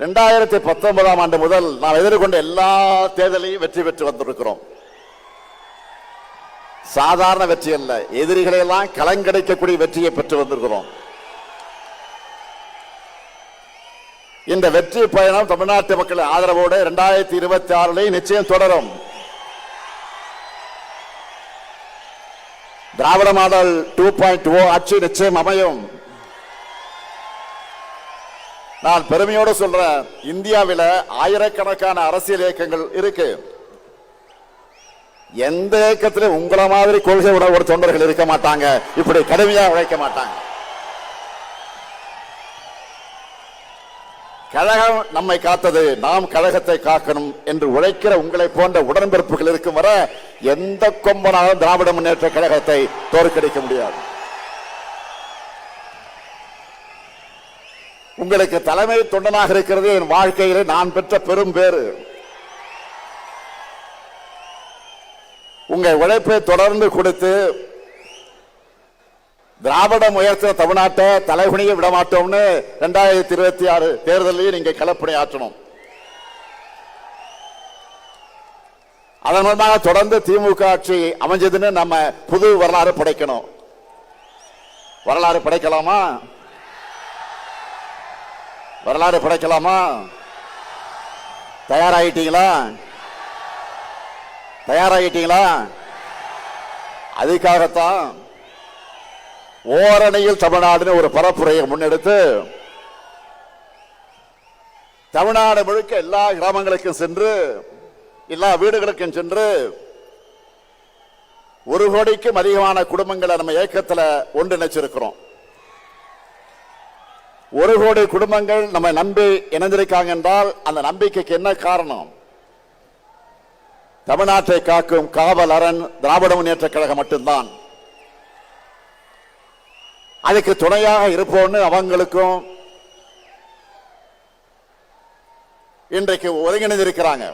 2019 ஆண்டு முதல் நாம் எதிர்கொண்ட எல்லா தேர்தலையும் வெற்றி பெற்று வந்திருக்கிறோம். சாதாரண வெற்றி அல்ல, எதிரிகளை எல்லாம் கலங்கடிக்கக்கூடிய வெற்றியை பெற்று வந்திருக்கிறோம். இந்த வெற்றி பயணம் தமிழ்நாட்டு மக்கள் ஆதரவோடு 2026 நிச்சயம் தொடரும். திராவிட மாடல் 2.0 ஆட்சி நிச்சயம் அமையும். நான் பெருமையோடு சொல்றேன், இந்தியாவில் ஆயிரக்கணக்கான அரசியல் இயக்கங்கள் இருக்கு. எந்த இயக்கத்திலும் உங்களை மாதிரி கொள்கை உணர்வோடு தொண்டர்கள் இருக்க மாட்டாங்க, இப்படி கடுமையா உழைக்க மாட்டாங்க. கழகம் நம்மை காத்தது, நாம் கழகத்தை காக்கணும் என்று உழைக்கிற உங்களை போன்ற உடன்பிறப்புகள் இருக்கும் வரை எந்த கொம்பனாலும் திராவிட முன்னேற்ற கழகத்தை தோற்கடிக்க முடியாது. உங்களுக்கு தலைமை தொண்டனாக இருக்கிறது என் வாழ்க்கையில் நான் பெற்ற பெரும் பேறு. உங்கள் உழைப்பை தொடர்ந்து கொடுத்து திராவிடம் உயர்த்த தமிழ்நாட்டை தலைகுனிய விடமாட்டோம்னு 2026 தேர்தலையும் நீங்க களப்பணி ஆற்றணும். அதன் மூலமாக தொடர்ந்து திமுக ஆட்சி அமைஞ்சதுன்னு நம்ம புது வரலாறு படைக்கணும். வரலாறு படைக்கலாமா? வரலாறு படைக்கலாமா? தயாராகிட்டீங்களா? தயாராகிட்டீங்களா? அதுக்காகத்தான் ஓரணியில் தமிழ்நாடுன்னு ஒரு பரப்புரையை முன்னெடுத்து தமிழ்நாடு முழுக்க எல்லா கிராமங்களுக்கும் சென்று எல்லா வீடுகளுக்கும் சென்று 1 கோடிக்கும் அதிகமான குடும்பங்களை நம்ம இயக்கத்தில் ஒன்றிணைச்சிருக்கிறோம். 1 கோடி குடும்பங்கள் நம்ம நம்பி இணைந்திருக்காங்க என்றால் அந்த நம்பிக்கைக்கு என்ன காரணம்? தமிழ்நாட்டை காக்கும் காவல் அரண் திராவிட முன்னேற்ற கழகம் மட்டும்தான். அதுக்கு துணையாக இருப்போம்னு அவங்களுக்கும் இன்றைக்கு ஒருங்கிணைந்திருக்கிறாங்க.